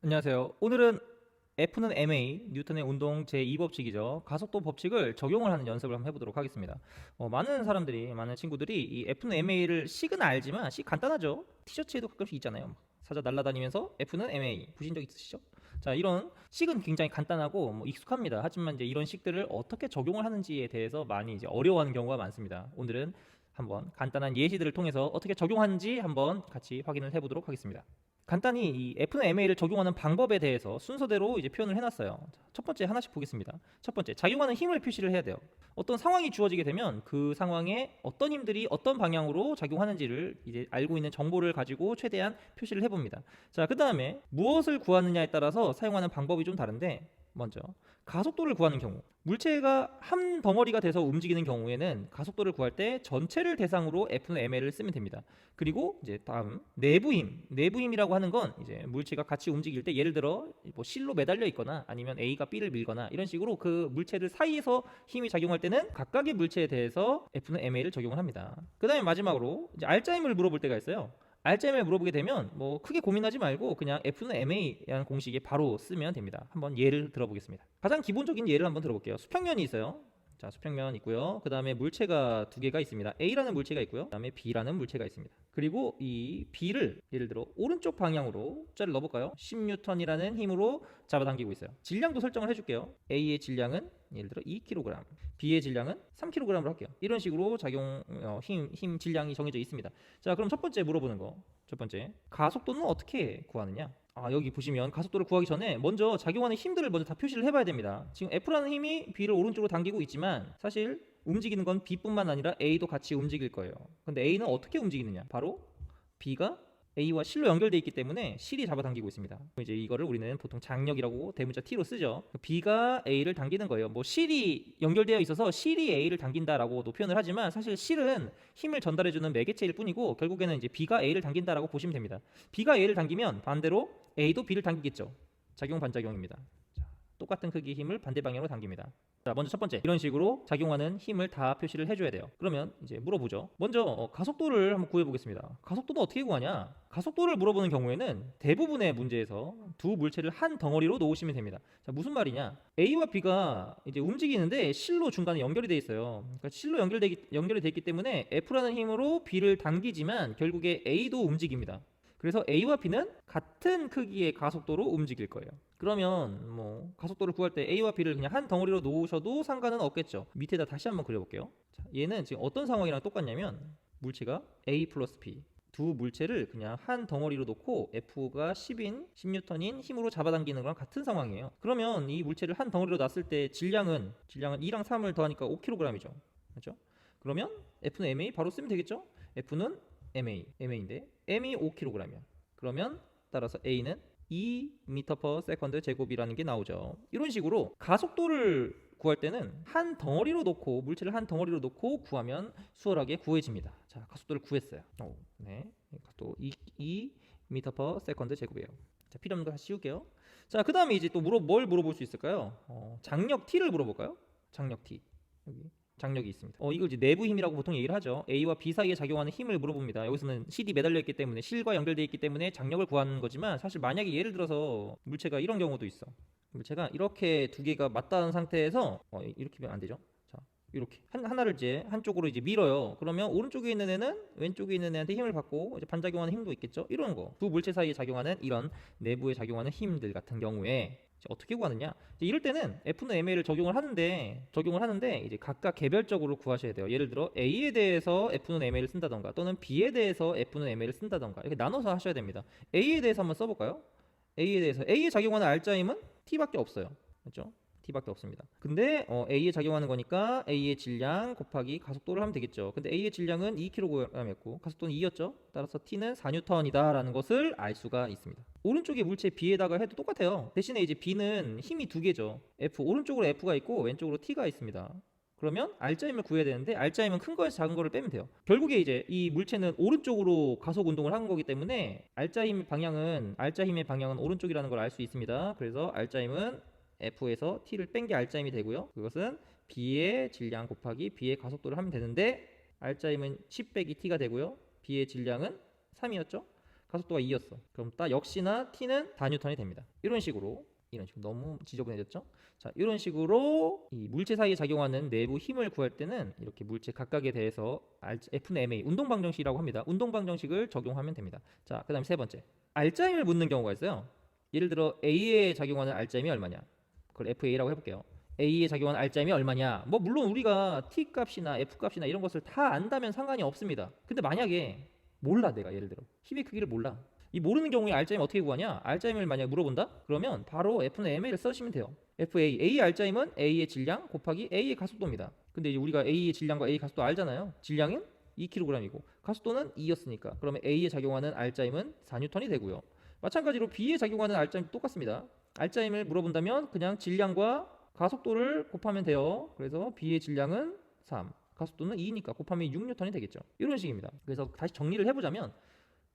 안녕하세요. 오늘은 F는 ma, 뉴턴의 운동 제2법칙이죠. 가속도 법칙을 적용을 하는 연습을 한번 해보도록 하겠습니다. 많은 친구들이 이 F는 ma를 식은 알지만 식 간단하죠. 티셔츠에도 가끔씩 있잖아요. 사자 날아다니면서 F는 ma 보신 적 있으시죠? 자, 이런 식은 굉장히 간단하고 익숙합니다. 하지만 이제 이런 식들을 어떻게 적용을 하는지에 대해서 많이 이제 어려워하는 경우가 많습니다. 오늘은 한번 간단한 예시들을 통해서 어떻게 적용하는지 한번 같이 확인을 해보도록 하겠습니다. 간단히 이 F는 MA를 적용하는 방법에 대해서 순서대로 이제 표현을 해놨어요. 첫 번째 하나씩 보겠습니다. 첫 번째, 작용하는 힘을 표시를 해야 돼요. 어떤 상황이 주어지게 되면 그 상황에 어떤 힘들이 어떤 방향으로 작용하는지를 이제 알고 있는 정보를 가지고 최대한 표시를 해봅니다. 자, 그 다음에 무엇을 구하느냐에 따라서 사용하는 방법이 좀 다른데, 먼저 가속도를 구하는 경우, 물체가 한 덩어리가 돼서 움직이는 경우에는 가속도를 구할 때 전체를 대상으로 F는 ml을 쓰면 됩니다. 그리고 이제 다음 내부힘이라고 하는 건 이제 물체가 같이 움직일 때, 예를 들어 뭐 실로 매달려 있거나 아니면 A가 B를 밀거나 이런 식으로 그 물체들 사이에서 힘이 작용할 때는 각각의 물체에 대해서 F는 ma를 적용을 합니다. 그 다음에 마지막으로 이제 알짜힘을 물어볼 때가 있어요. 알짜힘을 물어보게 되면 뭐 크게 고민하지 말고 그냥 F는 ma라는 공식에 바로 쓰면 됩니다. 한번 예를 들어보겠습니다. 가장 기본적인 예를 한번 들어볼게요. 수평면이 있어요. 자, 수평면 있고요. 그 다음에 물체가 두 개가 있습니다. A라는 물체가 있고요. 그 다음에 B라는 물체가 있습니다. 그리고 이 B를 예를 들어 오른쪽 방향으로 숫자를 넣어볼까요? 10N이라는 힘으로 잡아당기고 있어요. 질량도 설정을 해줄게요. A의 질량은 예를 들어 2kg, B의 질량은 3kg으로 할게요. 이런 식으로 작용 힘 질량이 정해져 있습니다. 자, 그럼 첫 번째 물어보는 거. 첫 번째, 가속도는 어떻게 구하느냐? 여기 보시면 가속도를 구하기 전에 먼저 작용하는 힘들을 먼저 다 표시를 해봐야 됩니다. 지금 F라는 힘이 B를 오른쪽으로 당기고 있지만 사실 움직이는 건 B뿐만 아니라 A도 같이 움직일 거예요. 근데 A는 어떻게 움직이느냐? 바로 B가 A와 실로 연결되어 있기 때문에 실이 잡아당기고 있습니다. 이제 이거를 우리는 보통 장력이라고 대문자 T로 쓰죠. B가 A를 당기는 거예요. 뭐 실이 연결되어 있어서 실이 A를 당긴다라고도 표현을 하지만 사실 실은 힘을 전달해주는 매개체일 뿐이고 결국에는 이제 B가 A를 당긴다라고 보시면 됩니다. B가 A를 당기면 반대로 A도 B를 당기겠죠. 작용 반작용입니다. 똑같은 크기의 힘을 반대 방향으로 당깁니다. 자, 먼저 첫 번째, 이런 식으로 작용하는 힘을 다 표시를 해줘야 돼요. 그러면 이제 물어보죠. 먼저 가속도를 한번 구해보겠습니다. 가속도는 어떻게 구하냐? 가속도를 물어보는 경우에는 대부분의 문제에서 두 물체를 한 덩어리로 놓으시면 됩니다. 자, 무슨 말이냐? A와 B가 이제 움직이는데 실로 중간에 연결이 돼 있어요. 그러니까 실로 연결이 돼 있기 때문에 F라는 힘으로 B를 당기지만 결국에 A도 움직입니다. 그래서 A와 B는 같은 크기의 가속도로 움직일 거예요. 그러면 뭐 가속도를 구할 때 A와 B를 그냥 한 덩어리로 놓으셔도 상관은 없겠죠. 밑에다 다시 한번 그려볼게요. 자, 얘는 지금 어떤 상황이랑 똑같냐면 물체가 A 플러스 B, 두 물체를 그냥 한 덩어리로 놓고 F가 10N인 힘으로 잡아당기는 거랑 같은 상황이에요. 그러면 이 물체를 한 덩어리로 놨을 때 질량은 2랑 3을 더하니까 5kg이죠. 그렇죠? 그러면 F는 MA 바로 쓰면 되겠죠? F는 MA인데 M이 5kg이야. 그러면 따라서 A는 2m/s 제곱이라는 게 나오죠. 이런 식으로 가속도를 구할 때는 한 덩어리로 놓고 물체를 한 덩어리로 놓고 구하면 수월하게 구해집니다. 자, 가속도를 구했어요. 네, 가속도 2m/s 제곱이에요. 자, 필요 없는 거 다시 씌울게요. 자, 그 다음에 이제 또 뭘 물어볼 수 있을까요? 장력 T를 물어볼까요? 장력 T 여기 장력이 있습니다. 이걸 이제 내부 힘이라고 보통 얘기를 하죠. A와 B 사이에 작용하는 힘을 물어봅니다. 여기서는 실이 매달려 있기 때문에 실과 연결되어 있기 때문에 장력을 구하는 거지만 사실 만약에 예를 들어서 물체가 이런 경우도 있어. 물체가 이렇게 두 개가 맞닿은 상태에서 이렇게 하면 안 되죠. 자, 이렇게 하나를 이제 한쪽으로 이제 밀어요. 그러면 오른쪽에 있는 애는 왼쪽에 있는 애한테 힘을 받고 이제 반작용하는 힘도 있겠죠. 이런 거. 두 물체 사이에 작용하는 이런 내부에 작용하는 힘들 같은 경우에 어떻게 구하느냐? 이럴 때는 F는 MA를 적용을 하는데 이제 각각 개별적으로 구하셔야 돼요. 예를 들어 A에 대해서 F는 MA를 쓴다던가 또는 B에 대해서 F는 MA를 쓴다던가 이렇게 나눠서 하셔야 됩니다. A에 대해서 한번 써볼까요? A에 작용하는 알짜힘은 T밖에 없어요. 그렇죠? T밖에 없습니다. 근데 A에 작용하는 거니까 A의 질량 곱하기 가속도를 하면 되겠죠. 근데 A의 질량은 2kg이었고 가속도는 2였죠. 따라서 T는 4N이다 라는 것을 알 수가 있습니다. 오른쪽에 물체 B에다가 해도 똑같아요. 대신에 이제 B는 힘이 두 개죠. 오른쪽으로 F가 있고 왼쪽으로 T가 있습니다. 그러면 알짜힘을 구해야 되는데 알짜힘은 큰 거에서 작은 거를 빼면 돼요. 결국에 이제 이 물체는 오른쪽으로 가속 운동을 하는 거기 때문에 알짜힘의 방향은 오른쪽이라는 걸 알 수 있습니다. 그래서 알짜힘은 F에서 T를 뺀 게 알짜힘이 되고요. 그것은 B의 질량 곱하기 B의 가속도를 하면 되는데 알짜힘은 10 빼기 T가 되고요. B의 질량은 3이었죠. 가속도가 2였어. 그럼 딱 역시나 T는 4N이 됩니다. 이런 식으로 너무 지저분해졌죠? 자, 이런 식으로 이 물체 사이에 작용하는 내부 힘을 구할 때는 이렇게 물체 각각에 대해서 F는 MA 운동 방정식이라고 합니다. 운동 방정식을 적용하면 됩니다. 자, 그다음에 세 번째, 알짜임을 묻는 경우가 있어요. 예를 들어 A에 작용하는 알짜임이 얼마냐? 그걸 FA라고 해볼게요. A에 작용하는 알짜임이 얼마냐? 뭐 물론 우리가 T 값이나 F 값이나 이런 것을 다 안다면 상관이 없습니다. 근데 만약에 몰라, 내가 예를 들어 힘의 크기를 몰라. 이 모르는 경우에 알짜임 어떻게 구하냐? 알짜임을 만약 물어본다? 그러면 바로 F는 MA를 써주시면 돼요. FA, A 알짜임은 A의 질량 곱하기 A의 가속도입니다. 근데 이제 우리가 A의 질량과 A의 가속도 알잖아요. 질량은 2kg이고 가속도는 2였으니까 그러면 A에 작용하는 알짜임은 4N이 되고요. 마찬가지로 B에 작용하는 알짜임도 똑같습니다. 알짜임을 물어본다면 그냥 질량과 가속도를 곱하면 돼요. 그래서 B의 질량은 3, 가속도는 2니까 곱하면 6N이 되겠죠. 이런 식입니다. 그래서 다시 정리를 해보자면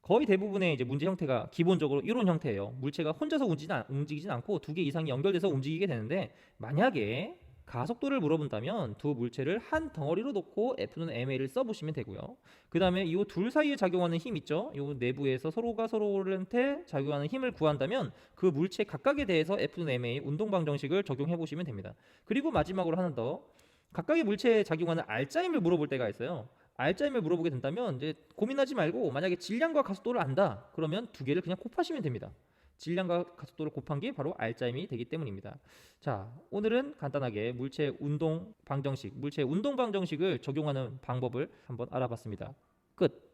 거의 대부분의 이제 문제 형태가 기본적으로 이런 형태예요. 물체가 혼자서 움직이진 않고 두 개 이상이 연결돼서 움직이게 되는데, 만약에 가속도를 물어본다면 두 물체를 한 덩어리로 놓고 F는 MA를 써보시면 되고요. 그 다음에 이 둘 사이에 작용하는 힘 있죠. 이 내부에서 서로가 서로한테 작용하는 힘을 구한다면 그 물체 각각에 대해서 F는 MA 운동 방정식을 적용해 보시면 됩니다. 그리고 마지막으로 하나 더, 각각의 물체에 작용하는 알짜임을 물어볼 때가 있어요. 알짜임을 물어보게 된다면 이제 고민하지 말고, 만약에 질량과 가속도를 안다 그러면 두 개를 그냥 곱하시면 됩니다. 질량과 가속도를 곱한 게 바로 알짜임이 되기 때문입니다. 자, 오늘은 간단하게 물체 운동 방정식을 적용하는 방법을 한번 알아봤습니다. 끝.